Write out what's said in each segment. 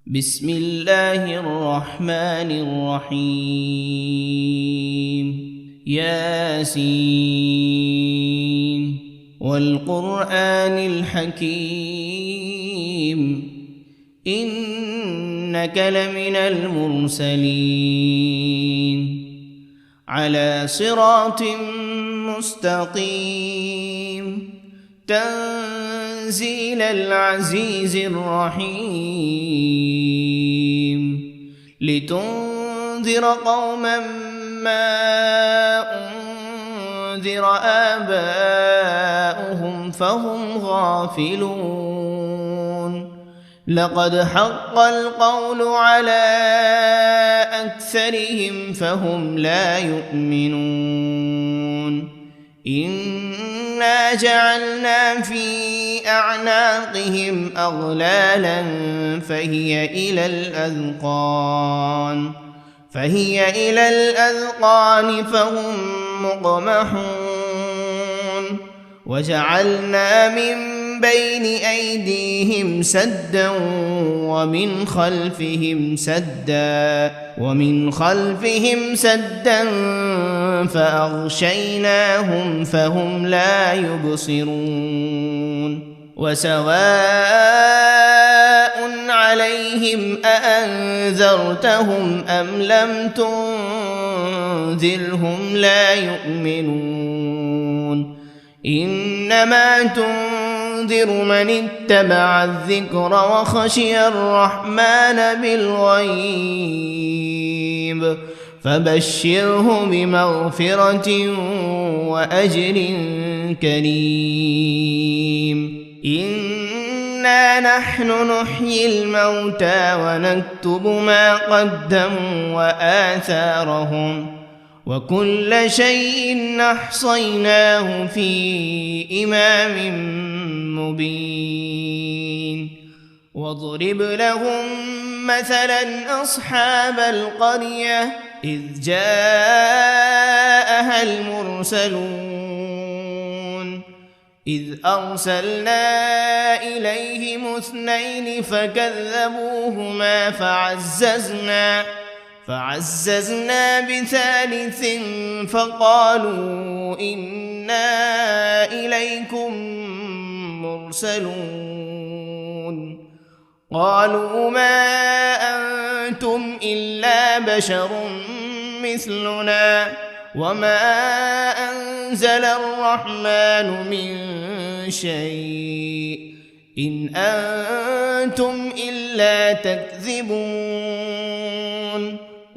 بسم الله الرحمن الرحيم ياسين والقرآن الحكيم إنك لمن المرسلين على صراط مستقيم تنزيل العزيز الرحيم لتنذر قوما ما أنذر آباؤهم فهم غافلون لقد حق القول على أكثرهم فهم لا يؤمنون إنا جعلنا في أعناقهم أغلالا فهي إلى الأذقان فهم مقمحون وجعلنا من بين أيديهم سدا ومن خلفهم سدا فأغشيناهم فهم لا يبصرون وسواء عليهم أأنذرتهم أم لم تنذرهم لا يؤمنون إنما تنذر من اتبع الذكر وخشي الرحمن بالغيب فبشره بمغفرة وأجر كريم إنا نحن نحيي الموتى ونكتب ما قدموا وآثارهم وكل شيء أحصيناه في إمام مبين واضرب لهم مثلا أصحاب القرية إذ جاءها المرسلون إذ أرسلنا إليهم 2 فكذبوهما فعززنا بثالث فقالوا إنا إليكم مرسلون قالوا ما أنتم إلا بشر مثلنا وما أنزل الرحمن من شيء إن أنتم إلا تكذبون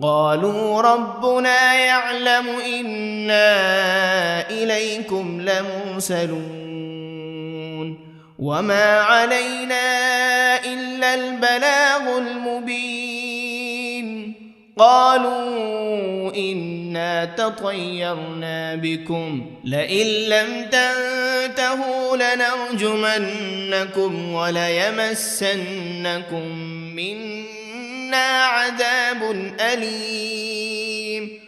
قالوا ربنا يعلم إنا إليكم لمرسلون وما علينا إلا البلاغ المبين قالوا إنا تطيرنا بكم لئن لم تنتهوا لنرجمنكم وليمسنكم منا عذاب أليم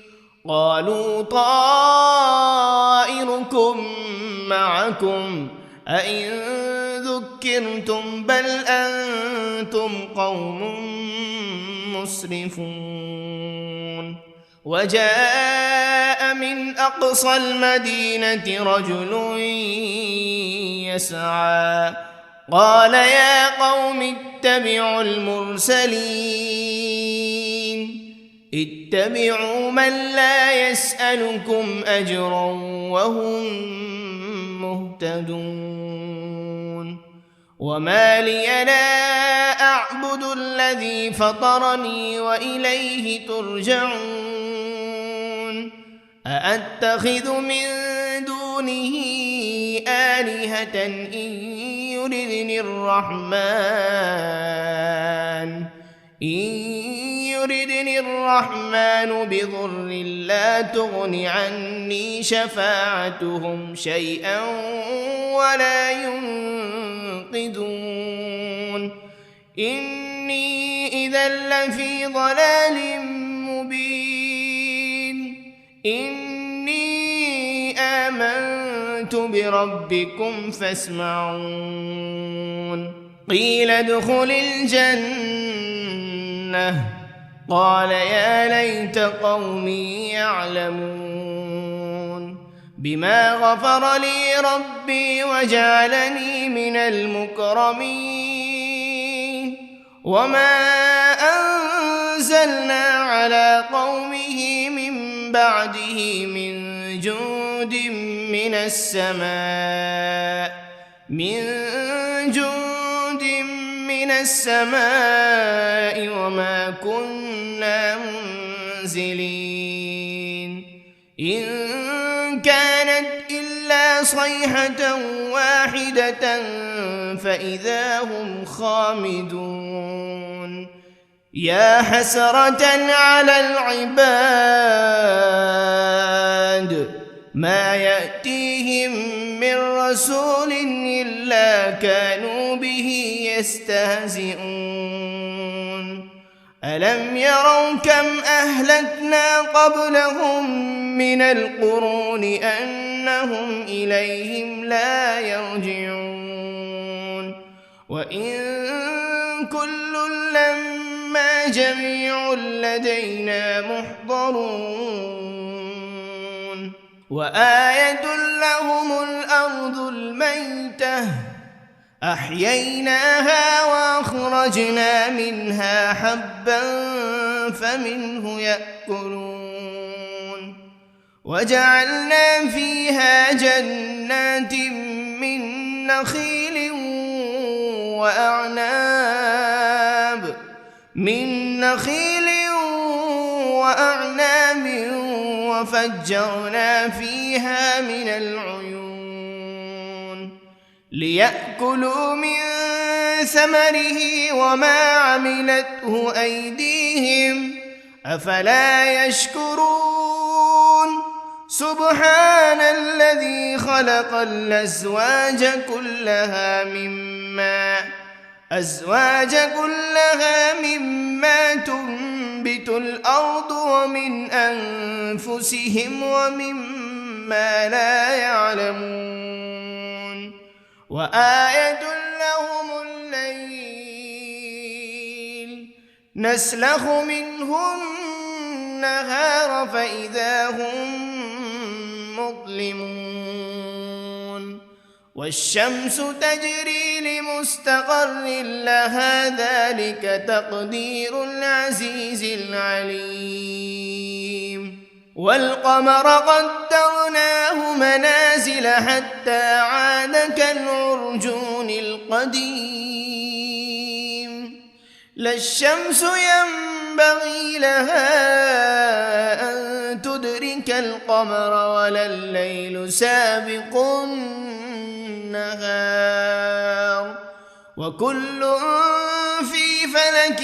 قالوا طائركم معكم أئن ذكرتم بل أنتم قوم مسرفون وجاء من أقصى المدينة رجل يسعى قال يا قوم اتبعوا المرسلين اتبعوا من لا يسألكم أجرا وهم مهتدون وما لي لا أعبد الذي فطرني وإليه ترجعون أأتخذ من دونه آلهة إن يردني الرحمن بضر لا تغن عني شفاعتهم شيئا ولا ينقذون إني إذا لفي ضلال مبين إني آمنت بربكم فاسمعون قيل ادخل الجنة لأغوينه قال يا ليت قومي يعلمون بما غفر لي ربي وجعلني من المكرمين وما أنزلنا على قومه من بعده من جند من السماء وما كنا منزلين إن كانت إلا صيحة واحدة فإذا هم خامدون يا حسرة على العباد ما يأتيهم من رسول إلا كانوا به يستهزئون ألم يروا كم أهلكنا قبلهم من القرون أنهم إليهم لا يرجعون وإن كل لما جميع لدينا محضرون وآية لهم الأرض الميتة أحييناها وأخرجنا منها حبا فمنه يأكلون وجعلنا فيها جنات من نخيل وأعناب وفجرنا فيها من العيون ليأكلوا من ثمره وما عملته أيديهم أفلا يشكرون سبحان الذي خلق الأزواج كلها مما تنبت الأرض ومن أنفسهم ومما لا يعلمون وآية لهم الليل نسلخ منه النهار فإذا هم مظلمون والشمس تجري لمستقر لها ذلك تقدير العزيز العليم والقمر قدرناه منازل حتى عاد كالعرجون القديم لا الشمس ينبغي لها أن تدرك القمر ولا الليل سابق النهار وكل في فلك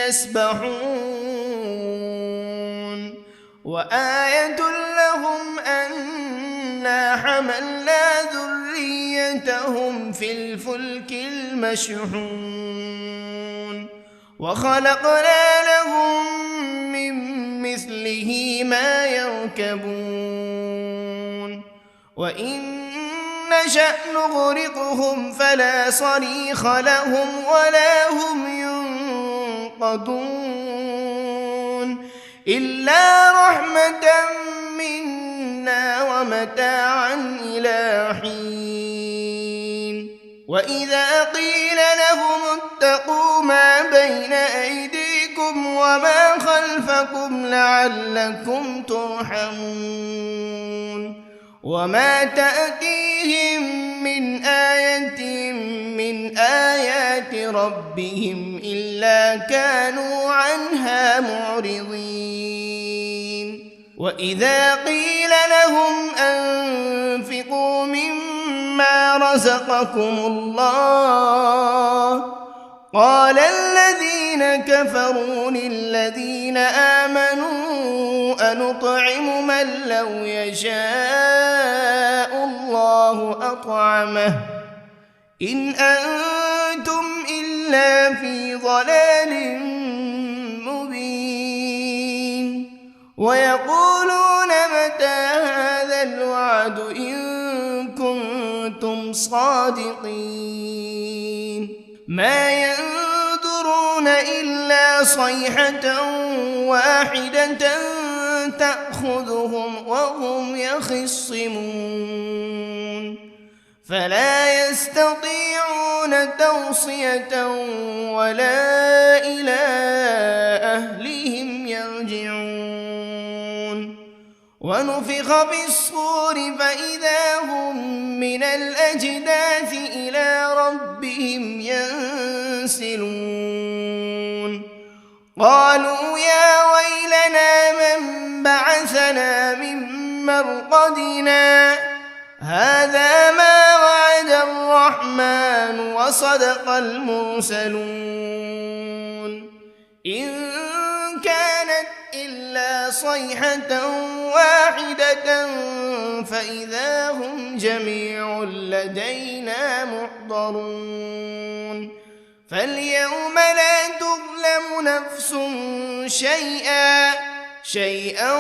يسبحون وآية لهم أنا حملنا ذريتهم في الفلك المشحون وخلقنا لهم من مثله ما يركبون وإن نشأ نغرقهم فلا صريخ لهم ولا هم ينقذون إلا رحمة منا ومتاعا إلى حين وإذا قيل لهم اتقوا ما بين أيديكم وما خلفكم لعلكم ترحمون وما تأتيهم من آية من آيات ربهم إلا كانوا عنها معرضين وإذا قيل لهم أنفقوا مما رزقكم الله قال الذين كفروا للذين آمنوا أنطعم من لو يشاء الله أطعمه إن أنتم إلا في ضلال مبين ويقولون متى هذا الوعد إن كنتم صادقين ما ينظرون إلا صيحة واحدة تأخذهم وهم يخصمون فلا يستطيعون توصية ولا إلى أهلهم يرجعون ونفخ في الصور فإذا هم من الأجداث إلى ربهم ينسلون قالوا يا ويلنا من بعثنا من مرقدنا هذا ما وعد الرحمن وصدق المرسلون إن كانت إلا صيحة واحدة فإذا هم جميع لدينا محضرون فاليوم لا تظلم نفس شيئا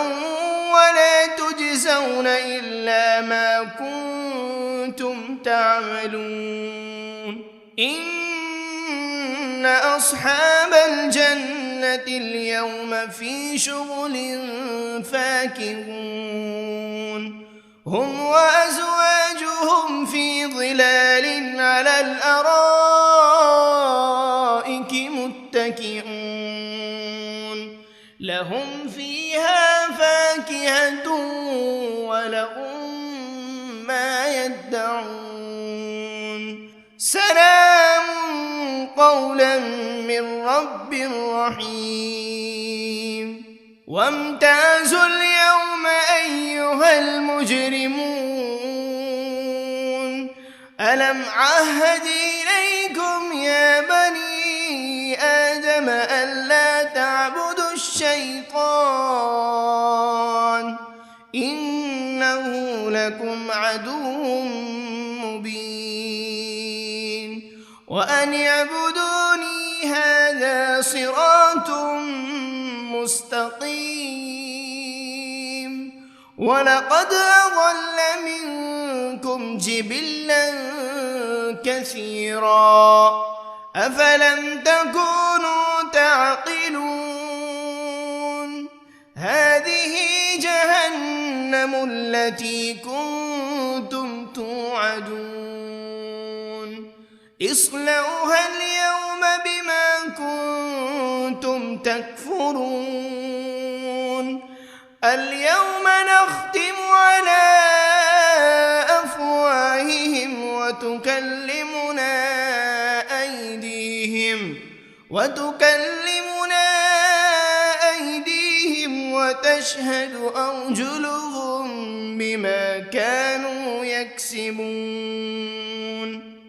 ولا تجزون إلا ما كنتم تعملون إن أصحاب الجنة اليوم في شغل فاكهون هم وأزواجهم في ظلال على الأرائك متكئون لهم فيها فاكهة ولهم ما يدعون سلام قولا من رب رحيم وامتازوا اليوم أيها المجرمون ألم عهد إليكم يا بني آدم ألا تعبدوا الشيطان إنه لكم عدو مبين وأن اعبدوني هذا صراط مستقيم ولقد أضل منكم جبلا كثيرا أفلم تكونوا تعقلون هذه جهنم التي كنتم توعدون اصلوها اليوم بما كنتم تكفرون اليوم نختم على أفواههم وتكلمنا أيديهم وتشهد أرجلهم بما كانوا يكسبون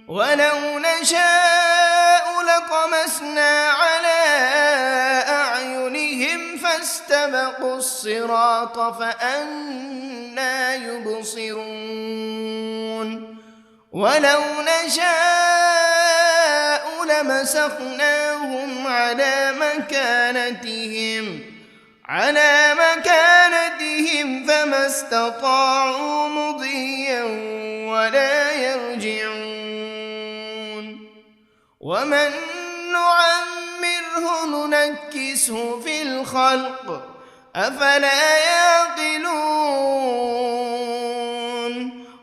ولو نشاء لطمسنا على أعينهم فاستبقوا الصراط فأنى يبصرون ولو نشاء لمسخناهم على مكانتهم فما استطاعوا مضيا ولا يرجعون ومن نعمره ننكسه في الخلق أفلا يعقلون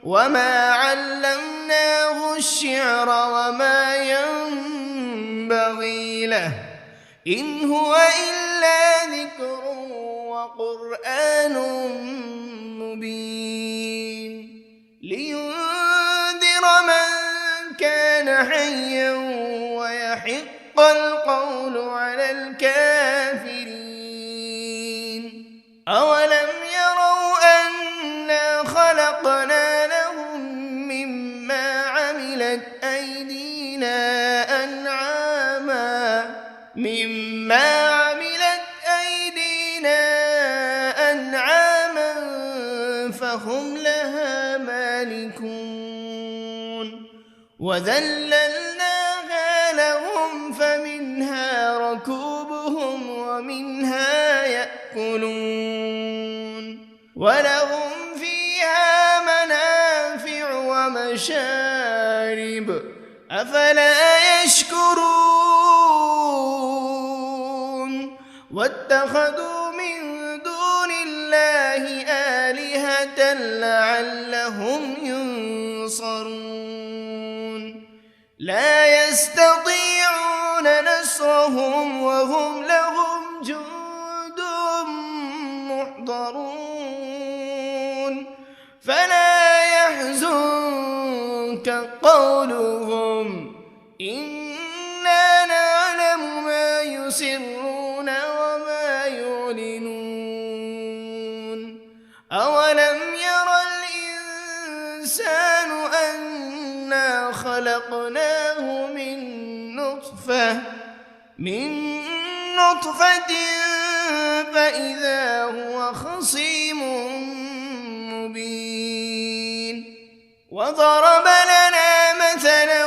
وما علمناه الشعر وما ينبغي له إن هو إلا ذكر وقرآن مبين لينذر من كان حيا ويحق القول على الكافرين أولم يروا أنا خلقنا لهم مما عملت أيدينا أنعاما فهم لها مالكون وذللناها لهم فمنها ركوبهم ومنها يأكلون ولهم فيها منافع ومشارب أفلا يشكرون واتخذوا من دون الله آلهة لعلهم ينصرون لا يستطيعون نصرهم وهم لهم جند محضرون فلا يحزنك قولهم إنا نعلم ما يسرون وما يعلنون أولم ير الإنسان أنا خلقناه من نطفة فإذا هو خصيم مبين وضرب لنا مثلا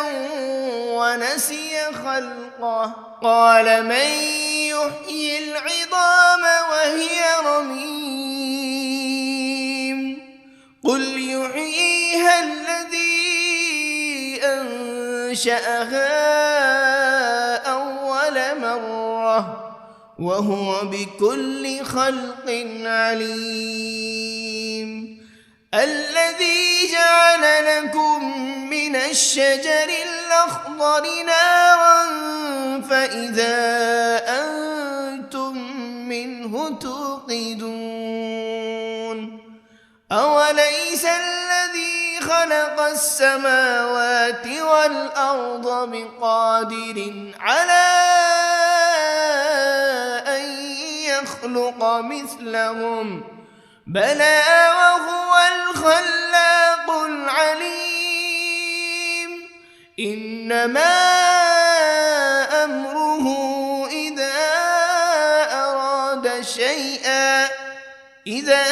ونسي خلقه قال من يحيي العظام وهي رميم قل يحييها الذي أنشأها أول مرة وهو بكل خلق عليم الذي جعل لكم من الشجر الأخضر نارا فإذا أنتم منه توقدون أوليس الذي خلق السماوات والأرض بقادر على أن يخلق مثلهم بلى وهو الخلاق العليم إنما أمره إذا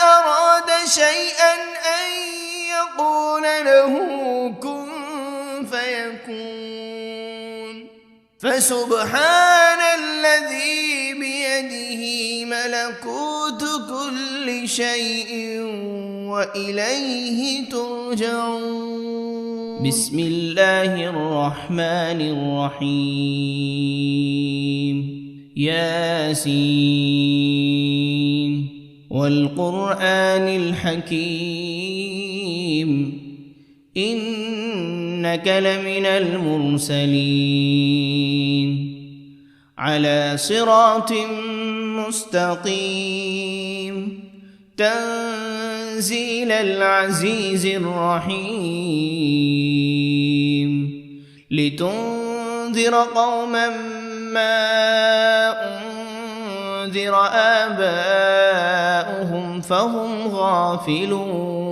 أراد شيئا أن يقول له كن فيكون فسبحان الذي بيده ملكوت كل شيء وإليه ترجعون بسم الله الرحمن الرحيم ياسين والقرآن الحكيم إنك لمن المرسلين على صراط مستقيم تنزيل العزيز الرحيم لتنذر قوما ما أنذر آباؤهم فهم غافلون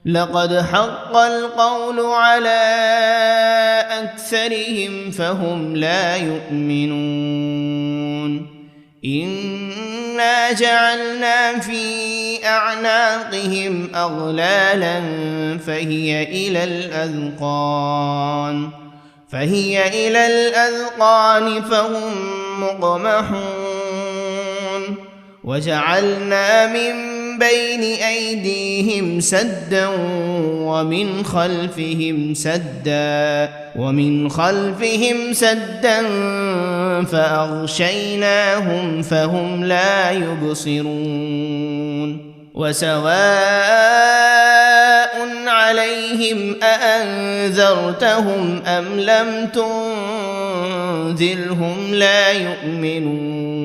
لقد حق القول على أكثرهم فهم لا يؤمنون إنا جعلنا في أعناقهم أغلالا فهي إلى الأذقان فهم مقمحون وجعلنا من بين أيديهم سدا ومن خلفهم سدا فأغشيناهم فهم لا يبصرون وسواء عليهم أأنذرتهم أم لم تنذرهم لا يؤمنون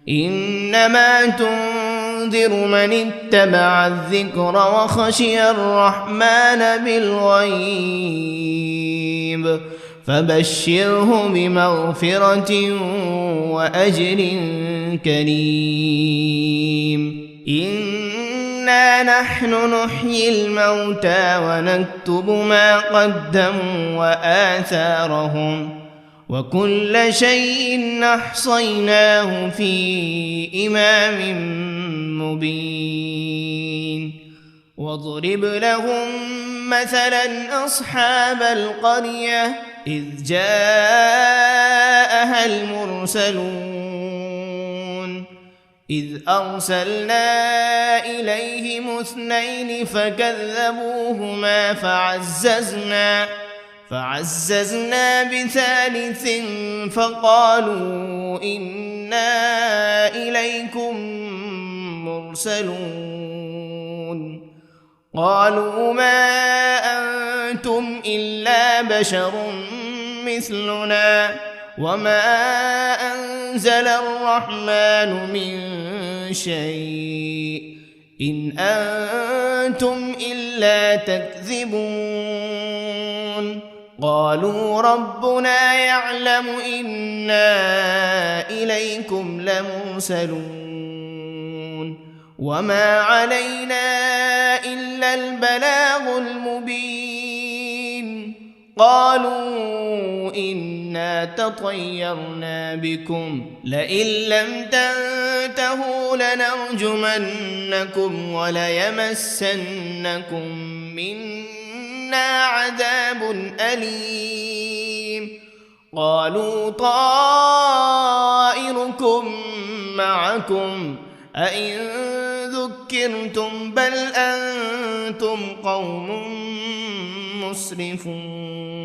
إنما تنذر من اتبع الذكر وخشي الرحمن بالغيب فبشره بمغفرة وأجر كريم إنا نحن نحيي الموتى ونكتب ما قدموا وآثارهم وكل شيء أحصيناه في إمام مبين واضرب لهم مثلا أصحاب القرية إذ جاءها المرسلون إذ أرسلنا إليهم 2 فكذبوهما فعززنا بثالث فقالوا إنا إليكم مرسلون قالوا ما أنتم إلا بشر مثلنا وما أنزل الرحمن من شيء إن أنتم إلا تكذبون قالوا ربنا يعلم إنا إليكم لمرسلون وما علينا إلا البلاغ المبين قالوا إنا تطيرنا بكم لئن لم تنتهوا لنرجمنكم وليمسنكم منا عذاب أليم قالوا طائركم معكم أئن ذكرتم بل أنتم قوم مسرفون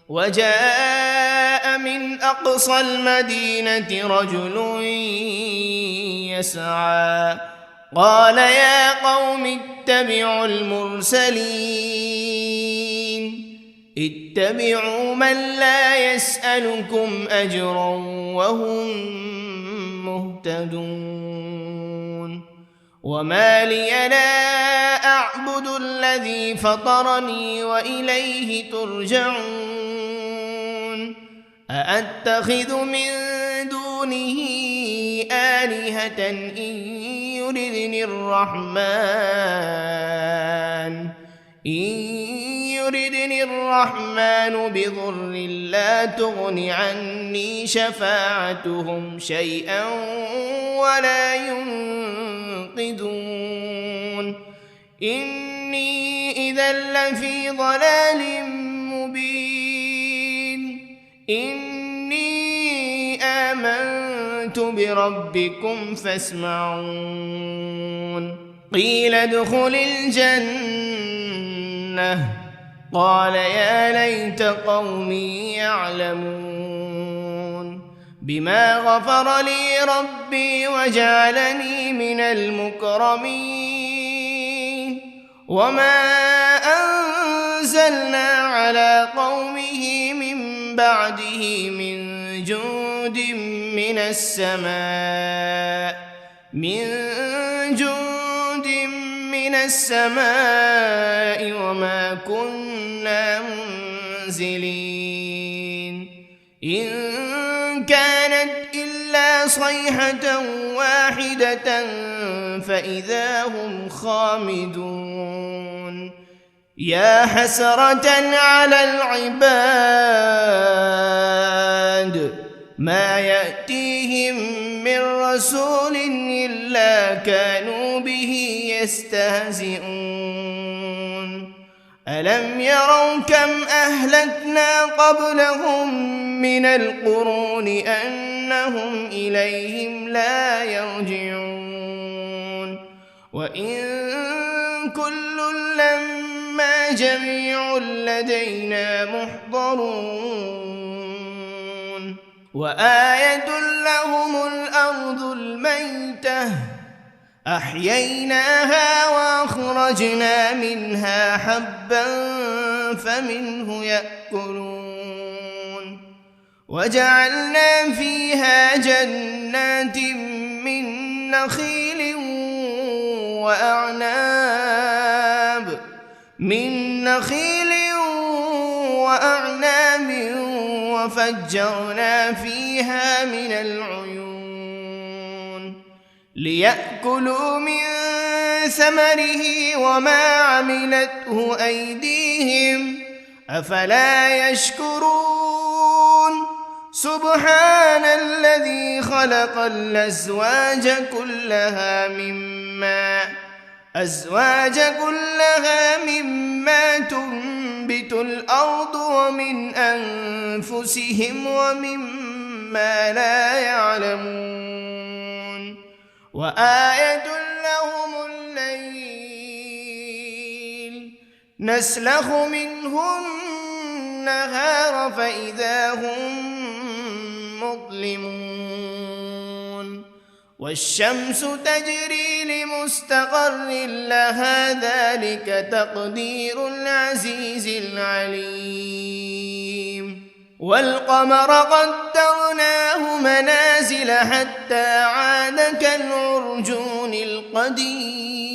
وجاء من أقصى المدينة رجل يسعى قال يا قوم اتبعوا المرسلين اتبعوا من لا يسألكم أجرا وهم مهتدون وما لي لا أعبد الذي فطرني وإليه ترجعون أأتخذ من دونه آلهة إن يردني الرحمن بضر لا تغن عني شفاعتهم شيئا ولا ينقذون إني إذا لفي ضلال مبين إني آمنت بربكم فاسمعون قيل ادخل الجنة قال يا ليت قومي يعلمون بما غفر لي ربي وجعلني من المكرمين وما أنزلنا على قومه من بعده من جند من السماء وما كنا منزلين إن كانت إلا صيحة واحدة فإذا هم خامدون يا حسرة على العباد ما يأتيهم من رسول إلا كانوا به يستهزئون ألم يروا كم أهلكنا قبلهم من القرون أنهم إليهم لا يرجعون وإن كل لما جميع لدينا محضرون وآية لهم الأرض الميتة أحييناها وأخرجنا منها حبا فمنه يأكلون وجعلنا فيها جنات من نخيل وأعناب وفجرنا فيها من العيون ليأكلوا من ثمره وما عملته أيديهم أفلا يشكرون سبحان الذي خلق الأزواج كلها مما تنبت الأرض ومن أنفسهم ومما لا يعلمون وآية لهم الليل نسلخ منه النهار فإذا هم مظلمون والشمس تجري لمستقر لها ذلك تقدير العزيز العليم والقمر قدرناه منازل حتى عاد كالعرجون القديم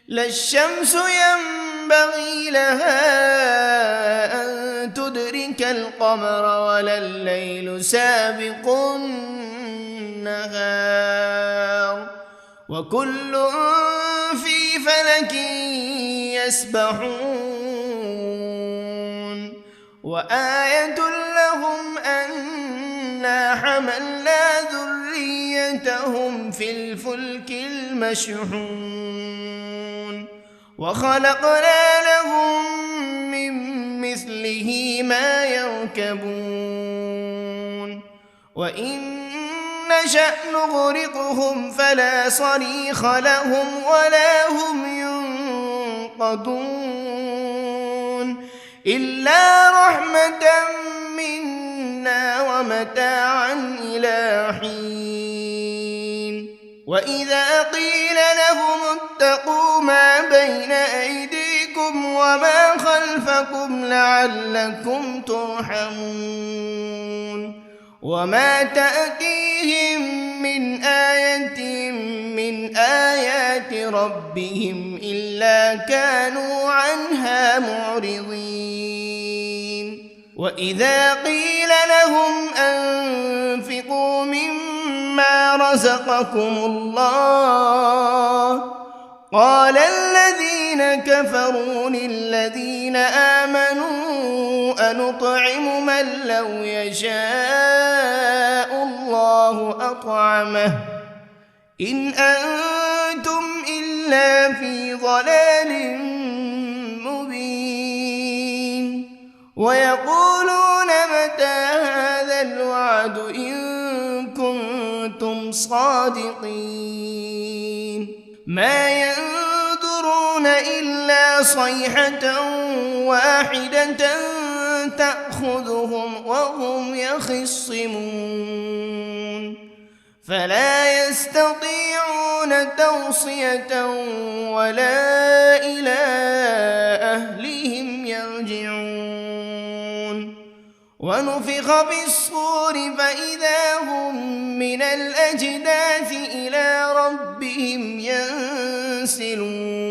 لا الشمس ينبغي لها أن تدرك القمر ولا الليل سابق النهار وكل في فلك يسبحون وآية لهم أنا حملنا ذريتهم في الفلك المشحون وخلقنا لهم من مثله ما يركبون وإن نشأ نغرقهم فلا صريخ لهم ولا هم ينقذون إلا رحمة منا ومتاعا إلى حين وإذا قيل لهم اتقوا ما بين أيديكم وما خلفكم لعلكم ترحمون وما تأتيهم من آية من آيات ربهم إلا كانوا عنها معرضين وإذا قيل لهم أنفقوا مما رزقكم الله قال الذين كفروا للذين آمنوا أنطعم من لو يشاء الله أطعمه إن أنتم إلا في ضلال مبين ويقولون متى هذا الوعد إن كنتم صادقين ما ينظرون إلا صيحة واحدة تأخذهم وهم يخصمون فلا يستطيعون توصية ولا إلى أهلهم يرجعون ونفخ بالصور فإذا هم من الأجداث إلى ربهم ينسلون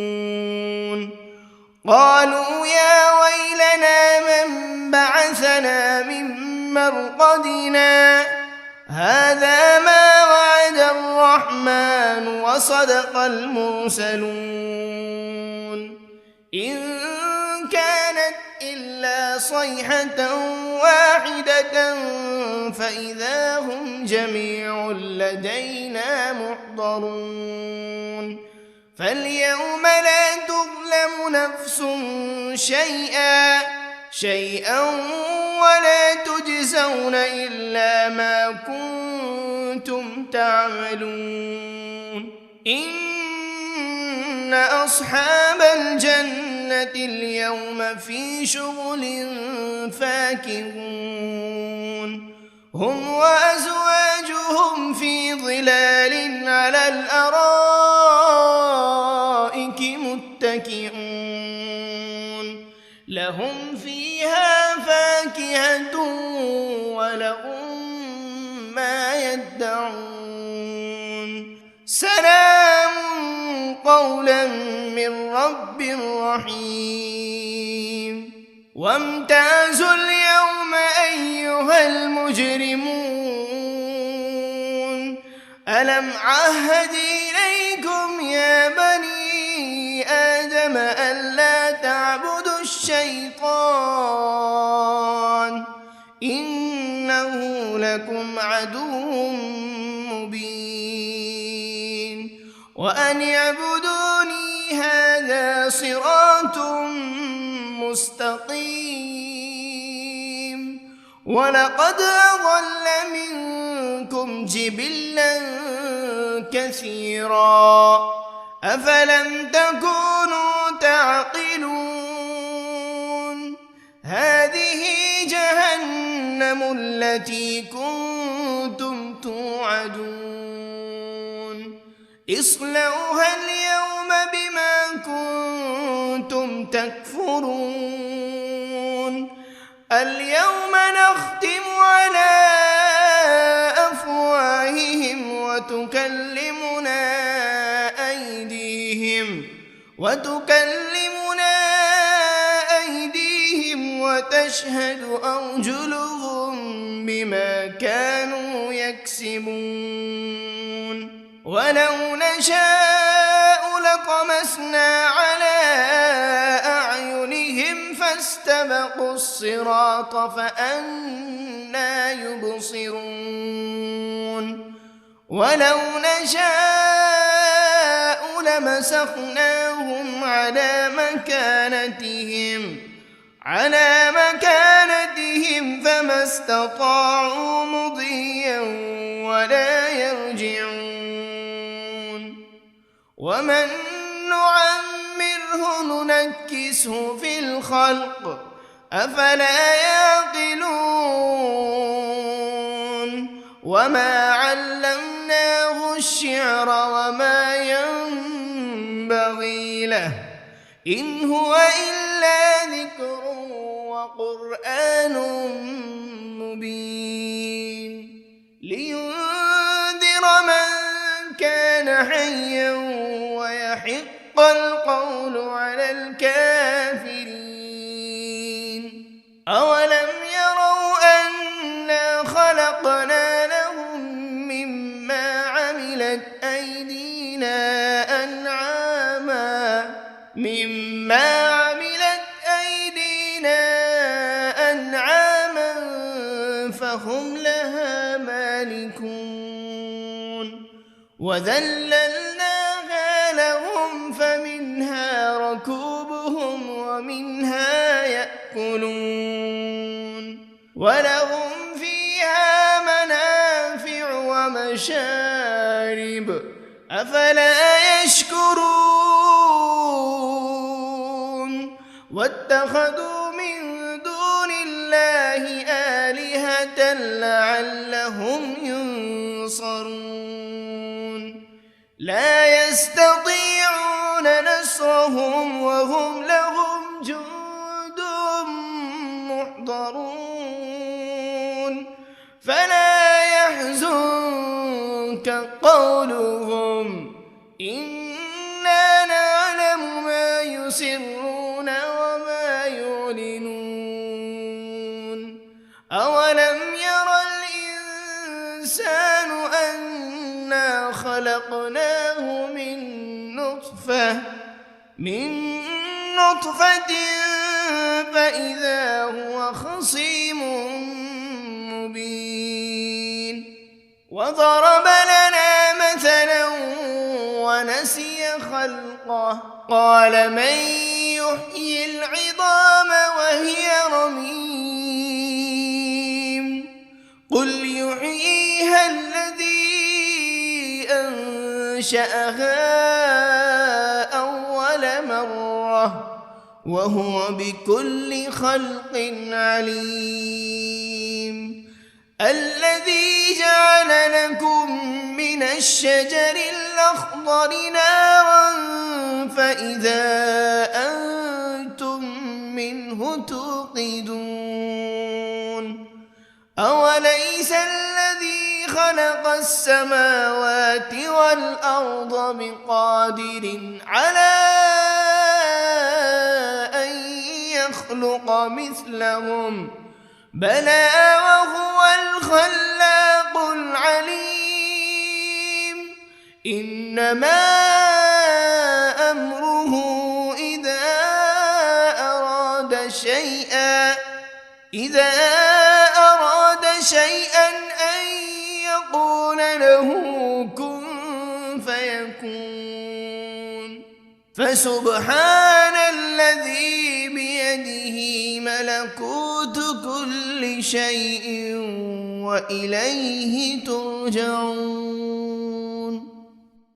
قالوا يا ويلنا من بعثنا من مرقدنا هذا ما وعد الرحمن وصدق المرسلون إن كانت إلا صيحة واحدة فإذا هم جميع لدينا محضرون فاليوم لا تظلم نفس شيئا ولا تجزون إلا ما كنتم تعملون إن أصحاب الجنة اليوم في شغل فاكهون هم وأزواجهم في ظلال على الأرائك متكئون لهم فيها فاكهة ولهم ما يدعون سلام قولا من رب رحيم وامتازوا اليوم أيها المجرمون ألم عهد إليكم يا بني آدم ألا تعبدوا الشيطان إنه لكم عدو مبين وأن اعبدوني هذا صراط مستقيم ولقد أضل منكم جبلا كثيرا أفلم تكونوا تعقلون جهنم التي كنتم توعدون اصلوها اليوم بما كنتم تكفرون اليوم نختم على أفواههم وتكلمنا أيديهم وتشهد أرجلهم بما كانوا يكسبون ولو نشاء لطمسنا على أعينهم فاستبقوا الصراط فأنى يبصرون ولو نشاء لمسخناهم على مكانتهم فما استطاعوا مضيا ولا يرجعون ومن نعمره ننكسه في الخلق أفلا يعقلون وما علمناه الشعر وما ينبغي له إن هو إلا ذكر وقرآن مبين لينذر من كان حيا ويحق القول على الكافرين أولم يروا أنا خلقنا لهم مما عملت أيدينا أنعاما فهم لها مالكون وذللناها لهم فمنها ركوبهم ومنها يأكلون ولهم فيها منافع ومشارب أفلا يشكرون واتخذوا من دون الله آلهة لعلهم ينصرون لا يستطيعون نصرهم وهم لهم جند محضرون فلا يحزنك قولهم إنا نعلم ما يسرون وما يعلنون أولم ير الإنسان أنا خلقناه من نطفة فإذا هو خصيم مبين وضرب لنا مثلا ونسي خلقه قال من يحيي العظام وهي رميم قل يحييها الذي أنشأها أول مرة وهو بكل خلق عليم الذي جعل لكم من الشجر الأخضر نارا فإذا أنتم منه توقدون أوليس الذي خلق السماوات والأرض بقادر على أن يخلق مثلهم بلى وهو الخلاق العليم إنما أمره إذا أراد شيئا أن يقول له كن فيكون فسبحان الذي بيده ملكوت كل شيء وإليه ترجعون.